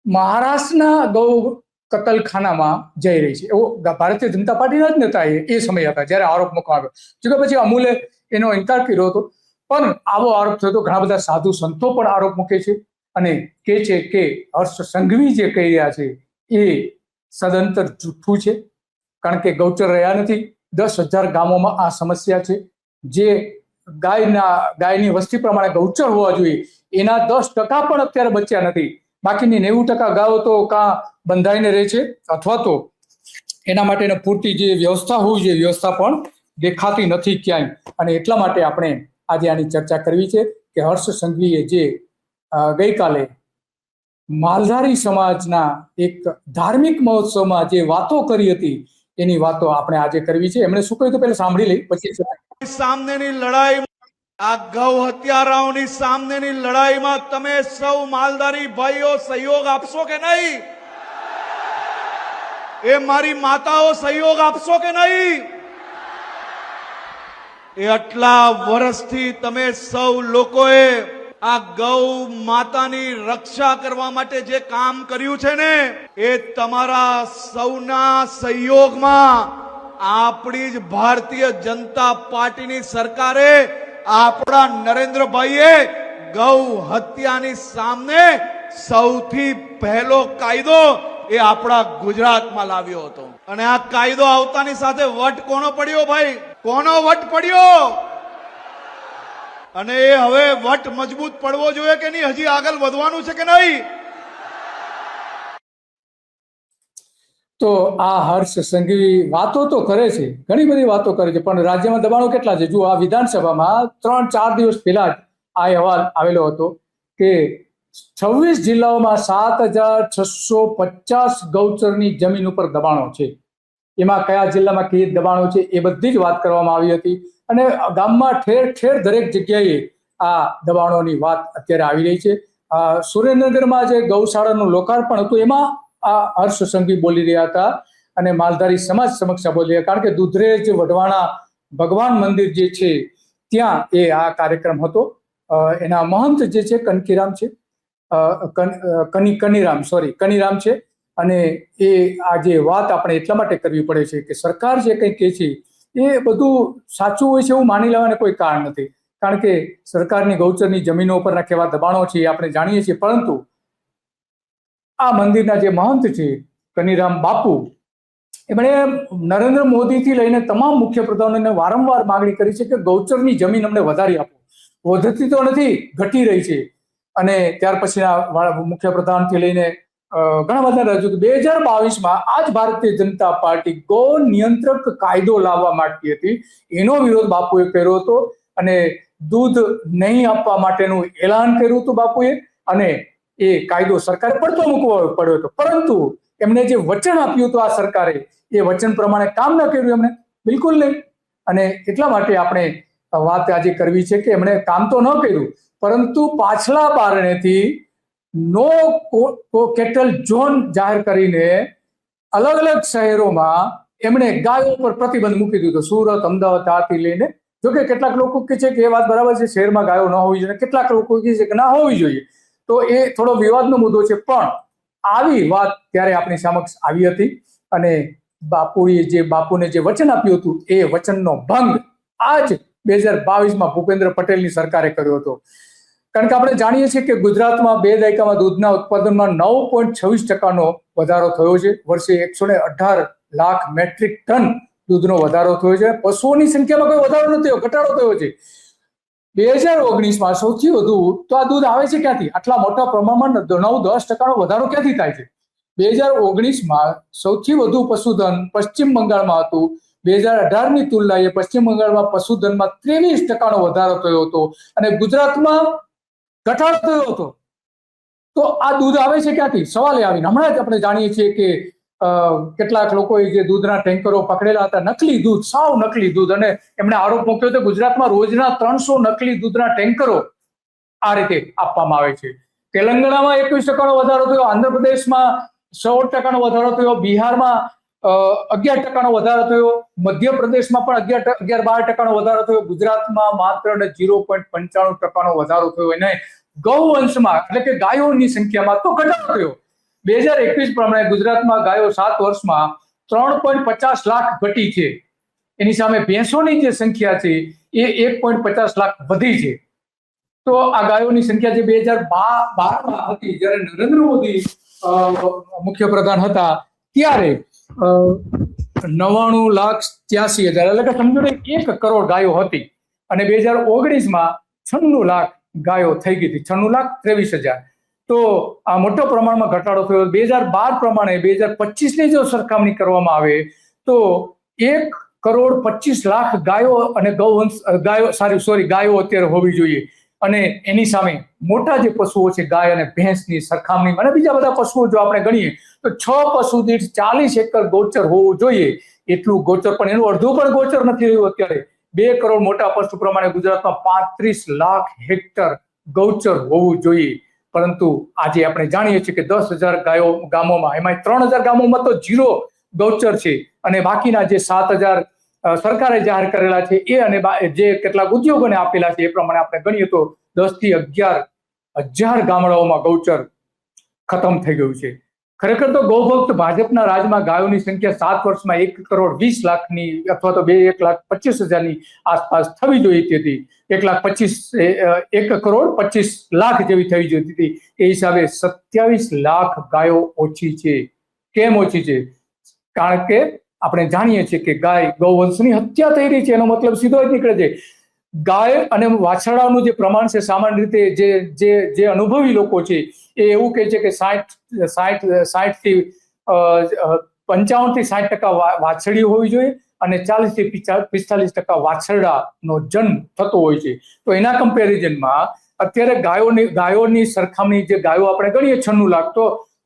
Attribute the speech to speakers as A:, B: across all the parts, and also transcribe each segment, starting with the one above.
A: મહારાષ્ટ્રના ગૌ કતલખાનામાં જઈ રહી છે, એવો ભારતીય જનતા પાર્ટીના જ નેતા એ સમય હતા જ્યારે આરોપ મૂકવામાં આવ્યો. જો કે પછી અમૂલે એનો ઇનકાર કર્યો હતો, પણ આવો આરોપ થયો તો ઘણા બધા સાધુ સંતો પણ આરોપ મૂકે છે અને કહે છે કે હર્ષ સંઘવી જે કહી રહ્યા છે એ સદંતર જૂઠું છે, કારણ કે ગૌચર રહ્યા નથી. 10,000 ગામોમાં આ સમસ્યા છે. જે ગાયની વસ્તી પ્રમાણે ગૌચર હોવા જોઈએ એના 10% પણ અત્યારે બચ્યા નથી. બાકીની 90% ગાયો તો કાં બંધાઈને રહે છે અથવા તો એના માટેની પૂરતી જે વ્યવસ્થા હોવી જોઈએ વ્યવસ્થા પણ દેખાતી નથી ક્યાંય. અને એટલા માટે આપણે આજે આની ચર્ચા કરવી છે કે હર્ષ સંઘવીએ જે ગઈકાલે માલધારી સમાજના એક ધાર્મિક મહોત્સવમાં જે વાતો કરી હતી એની વાતો આપણે આજે કરવી છે. એમણે શું કહ્યું તો પહેલા સાંભળી લઈ, પછી
B: સામનેની લડાઈ, આ ગૌ હત્યારાઓની સામનેની લડાઈમાં તમે સૌ માલધારી ભાઈઓ સહયોગ આપશો કે નહીં? એ મારી માતાઓ સહયોગ આપશો કે નહીં? એ આટલા વર્ષથી તમે સૌ લોકોએ આ ગૌ માતાની રક્ષા કરવા માટે જે કામ કર્યું છે ને, એ તમારા સૌના સહયોગમાં આપણી જ ભારતીય જનતા પાર્ટીની સરકારે, આપણા નરેન્દ્રભાઈએ ગૌ હત્યાની સામે સૌથી પહેલો કાયદો એ આપણા ગુજરાતમાં લાવ્યો હતો. અને આ કાયદો આવતાની સાથે વટ કોનો પડ્યો ભાઈ? કોનો વટ પડ્યો? અને એ હવે વટ મજબૂત પડવો જોઈએ કે નહીં? હજી આગળ વધવાનું છે કે નહીં?
A: તો આ હર્ષ સંઘવી વાતો તો કરે છે, ઘણી બધી વાતો કરે છે, પણ રાજ્યમાં દબાણો કેટલા છે? જો આ વિધાનસભામાં 3-4 દિવસ પહેલા જ આ અહેવાલ આવેલો હતો કે 26 જિલ્લાઓમાં 7,650 ગૌચરની જમીન ઉપર દબાણો છે. એમાં કયા જિલ્લામાં કઈ દબાણો છે એ બધી જ વાત કરવામાં આવી હતી. અને ગામમાં ઠેર ઠેર દરેક જગ્યાએ આ દબાણોની વાત અત્યારે આવી રહી છે. સુરેન્દ્રનગરમાં જે ગૌશાળાનું લોકાર્પણ હતું એમાં આ હર્ષ સંઘવી બોલી રહ્યા હતા અને માલધારી સમાજ સમક્ષ બોલી રહ્યા, કારણ કે દુધરેજ વઢવાણા ભગવાન મંદિર જે છે ત્યાં એ આ કાર્યક્રમ હતો. એના મહંત જે છે કનીરામ છે. અને એ આ જે વાત આપણે એટલા માટે કરવી પડે છે કે સરકાર જે કંઈ કહે છે એ બધું સાચું હોય છે એવું માની લેવાને કોઈ કારણ નથી, કારણ કે સરકારની ગૌચરની જમીનો ઉપરના કેવા દબાણો છે એ આપણે જાણીએ છીએ. પરંતુ આ મંદિરના જે મહંત છે કનીરામ બાપુ, એમણે નરેન્દ્ર મોદીથી લઈને તમામ મુખ્યપ્રધાનોને વારંવાર માગણી કરી છે કે ગૌચરની જમીન અમને વધારી આપો. વધતી તો નથી, ઘટી રહી છે. અને ત્યાર પછીના મુખ્યપ્રધાનથી લઈને ઘણા બધા રાજ્યો 2022માં આ જ ભારતીય જનતા પાર્ટી ગૌ નિયંત્રક કાયદો લાવવા માંગતી હતી. એનો વિરોધ બાપુએ કર્યો હતો અને દૂધ નહીં આપવા માટેનું એલાન કર્યું હતું બાપુએ, અને એ કાયદો સરકારે પડતો મૂકવો પડ્યો હતો. પરંતુ એમને જે વચન આપ્યું હતું આ સરકારે, એ વચન પ્રમાણે કામ ન કર્યું એમને, બિલકુલ નહીં. અને એટલા માટે આપણે વાત આજે કરવી છે કે એમણે કામ તો ન કર્યું, પરંતુ પાછલા બારણેથી નો કેટલ ઝોન જાહેર કરીને અલગ અલગ શહેરોમાં એમણે ગાયો પર પ્રતિબંધ મૂકી દીધો. સુરત, અમદાવાદ આથી લઈને. જોકે કેટલાક લોકો કહે છે કે એ વાત બરાબર છે, શહેરમાં ગાયો ન હોવી જોઈએ, કેટલાક લોકો કહે છે કે ના હોવી જોઈએ. તો એ થોડો વિવાદનો મુદ્દો છે, પણ આવી વાત ત્યારે આપણી સમક્ષ આવી હતી. અને બાપુને જે વચન આપ્યું હતું એ વચનનો ભંગ આજ 2022માં ભૂપેન્દ્ર પટેલની સરકારે કર્યો હતો. કારણ કે આપણે જાણીએ છીએ કે ગુજરાતમાં 2 દાયકામાં દૂધના ઉત્પાદનમાં 9.26% વધારો થયો છે. વર્ષે 118 લાખ મેટ્રિક ટન દૂધનો વધારો થયો છે. પશુઓની સંખ્યામાં કોઈ વધારો નથી થયો, ઘટાડો થયો છે. 2019માં સૌથી વધુ તો આ દૂધ આવે છે ક્યાંથી? આટલા મોટા પ્રમાણમાં 9-10% વધારો ક્યાંથી થાય છે? 2019માં સૌથી વધુ પશુધન પશ્ચિમ બંગાળમાં હતું. 2018ની તુલનાએ પશ્ચિમ બંગાળમાં પશુધનમાં 23% વધારો થયો હતો અને ગુજરાતમાં ઘટાડો થયો હતો. તો આ દૂધ આવે છે ક્યાંથી? સવાલ એ આવીને હમણાં જ આપણે જાણીએ છીએ કે કેટલાક લોકોએ જે દૂધના ટેન્કરો પકડેલા હતા, નકલી દૂધ, સાવ નકલી દૂધ, અને એમણે આરોપ મૂક્યો હતો ગુજરાતમાં રોજના 300 નકલી દૂધના ટેન્કરો આ રીતે આપવામાં આવે છે. તેલંગાણામાં 21% વધારો થયો, આંધ્રપ્રદેશમાં 16% વધારો થયો, બિહારમાં 11% વધારો થયો, મધ્યપ્રદેશમાં પણ 11-12% વધારો થયો, ગુજરાતમાં માત્ર 0.95% વધારો થયો. અને ગૌવંશમાં એટલે કે ગાયોની સંખ્યામાં તો ઘટાડો થયો. 2021 પ્રમાણે ગુજરાતમાં ગાયો 7 વર્ષમાં 3.50 લાખ ઘટી છે. એની સામે ભેંસોની જે સંખ્યા છે એ 1.50 લાખ વધી છે. તો આ ગાયોની સંખ્યા જે 2012 હતી, જ્યારે નરેન્દ્ર મોદી મુખ્યપ્રધાન હતા ત્યારે 99,83,000 એટલે કે સમજો ને 1 કરોડ ગાયો હતી, અને 2019માં 96 લાખ ગાયો થઈ ગઈ હતી, 96,23,000. તો આ મોટો પ્રમાણમાં ઘટાડો થયો. 2012 પ્રમાણે 2025ની જો સરખામણી કરવામાં આવે તો 1,25,00,000 ગાયો અને ગાયો અત્યારે હોવી જોઈએ. અને એની સામે મોટા જે પશુઓ છે ગાય અને ભેંસની સરખામણીમાં અને બીજા બધા પશુઓ જો આપણે ગણીએ તો 6 પશુ દીઠ 40 એકર ગૌચર હોવું જોઈએ. એટલું ગૌચર પણ એનું અડધું પણ ગૌચર નથી રહ્યું અત્યારે. 2 કરોડ મોટા પશુ પ્રમાણે ગુજરાતમાં 35 લાખ હેક્ટર ગૌચર હોવું જોઈએ. પરંતુ આજે આપણે જાણીએ છીએ કે 10,000 ગાયો ગામોમાં, એમાં 3,000 ગામોમાં તો 0 ગૌચર છે, અને બાકીના જે 7,000 સરકારે જાહેર કરેલા છે એ અને જે કેટલાક ઉદ્યોગોને આપેલા છે એ પ્રમાણે આપણે ગણીએ તો 10 થી 11,000 ગામડાઓમાં ગૌચર ખતમ થઈ ગયું છે. ખરેખર તો ગૌભક્ત ભાજપના રાજમાં ગાયોની સંખ્યા 7 વર્ષમાં 1,20,00,000ની અથવા તો 1,25,000ની આસપાસ થવી જોઈતી હતી. 1,25,00,000 જેવી થવી જોઈતી હતી. એ હિસાબે 27 લાખ ગાયો ઓછી છે. કેમ ઓછી છે? કારણ કે આપણે જાણીએ છીએ કે ગૌવંશની હત્યા થઈ રહી છે. એનો મતલબ સીધો જ નીકળે છે. ગાય અને વાછરડાનું જે પ્રમાણ છે, સામાન્ય રીતે જે અનુભવી લોકો છે એ એવું કહે છે કે 60 થી 55% વાછરડીઓ હોવી જોઈએ અને 40 થી 45% વાછરડાનો જન્મ થતો હોય છે. તો એના કમ્પેરિઝનમાં અત્યારે ગાયોની સરખામણી જે ગાયો આપણે ગણીએ 96 લાખ, તો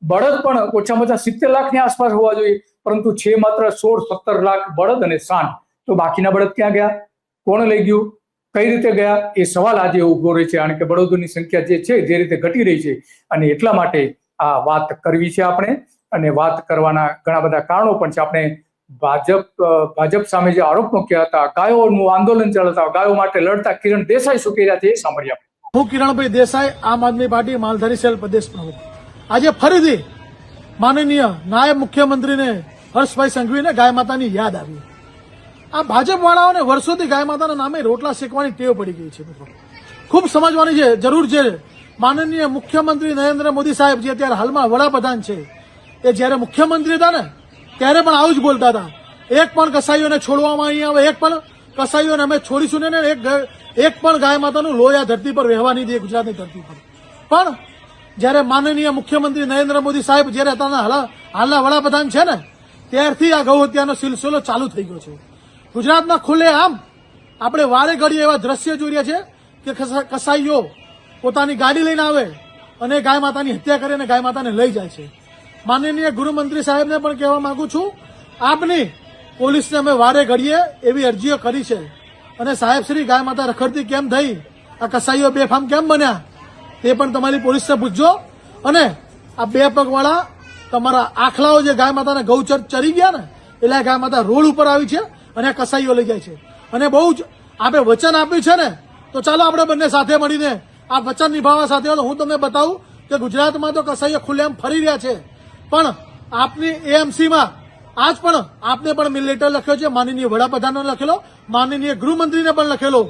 A: બળદ પણ ઓછામાં ઓછા 70 લાખની આસપાસ હોવા જોઈએ, પરંતુ છે માત્ર 16-17 લાખ બળદ અને સાંઠ. તો બાકીના બળદ ક્યાં ગયા? કોણ લઈ ગયું? કઈ રીતે ગયા? એ સવાલ આજે ઉભો રહે છે. કારણ કે બળદોની સંખ્યા જે છે જે રીતે ઘટી રહી છે, અને એટલા માટે આ વાત કરવી છે આપણે. અને વાત કરવાના ઘણા બધા કારણો પણ છે. આપણે ભાજપ સામે જે આરોપ મૂક્યા હતા, ગાયોનું આંદોલન ચાલતા, ગાયો માટે લડતા કિરણ દેસાઈ શું કહી રહ્યા છે એ સાંભળીએ.
C: હું કિરણભાઈ દેસાઈ, આમ આદમી પાર્ટી માલધારી સેલ પ્રદેશ પ્રમુખ. આજે ફરીથી માનનીય નાયબ મુખ્યમંત્રીને હર્ષભાઈ સંઘવીને ગાય માતાની યાદ આવી. આ ભાજપ વાળાઓને વર્ષોથી ગાય માતાના નામે રોટલા શેકવાની ટેવ પડી ગઈ છે. મિત્રો ખૂબ સમજવાની છે જરૂર છે. માનનીય મુખ્યમંત્રી નરેન્દ્ર મોદી સાહેબ, જે અત્યારે હાલમાં વડાપ્રધાન છે, એ જયારે મુખ્યમંત્રી હતા ને ત્યારે પણ આવું જ બોલતા હતા. એક પણ કસાઈઓને છોડવામાં નહીં આવે, એક પણ કસાઈઓને અમે છોડીશું ને, એક પણ ગાય માતાનું લોહી આ ધરતી પર વહેવા નહીં દે, ગુજરાતની ધરતી પર. પણ જયારે માનનીય મુખ્યમંત્રી નરેન્દ્ર મોદી સાહેબ જયારે અત્યારના હાલના વડાપ્રધાન છે ને, ત્યારથી આ ગૌ હત્યાનો સિલસિલો ચાલુ થઈ ગયો છે. ગુજરાતમાં ખુલ્લે આમ આપણે વારે ઘડીએ એવા દ્રશ્ય જોઈ રહ્યા છે કે કસાઈઓ પોતાની ગાડી લઈને આવે અને ગાય માતાની હત્યા કરે અને ગાય માતાને લઈ જાય છે. માનનીય ગૃહમંત્રી સાહેબને પણ કહેવા માંગુ છું, આપની પોલીસને અમે વારે ઘડીએ એવી અરજીઓ કરી છે, અને સાહેબ શ્રી ગાય માતા રખડતી કેમ થઈ, આ કસાઈઓ બેફામ કેમ બન્યા, તે પણ તમારી પોલીસને પૂછજો. અને આ 2 પગવાળા તમારા આખલાઓ જે ગાય માતાના ગૌચર ચરી ગયા ને, એટલે ગાય માતા રોડ ઉપર આવી છે અને કસાઈઓ લઈ જાય છે. અને બહુ જ આપણે વચન આપ્યું છે ને, તો ચાલો આપણે બંને સાથે મળીને આ વચન નિભાવવા સાથે. હું તમને બતાવું કે ગુજરાતમાં તો કસાઈઓ ખુલ્લેઆમ ફરી રહ્યા છે, પણ આપની એએમસીમાં આજ પણ આપને પણ લેટર લખ્યો છે, માનનીય વડાપ્રધાનને લખેલો, માનનીય ગૃહમંત્રીને પણ લખેલો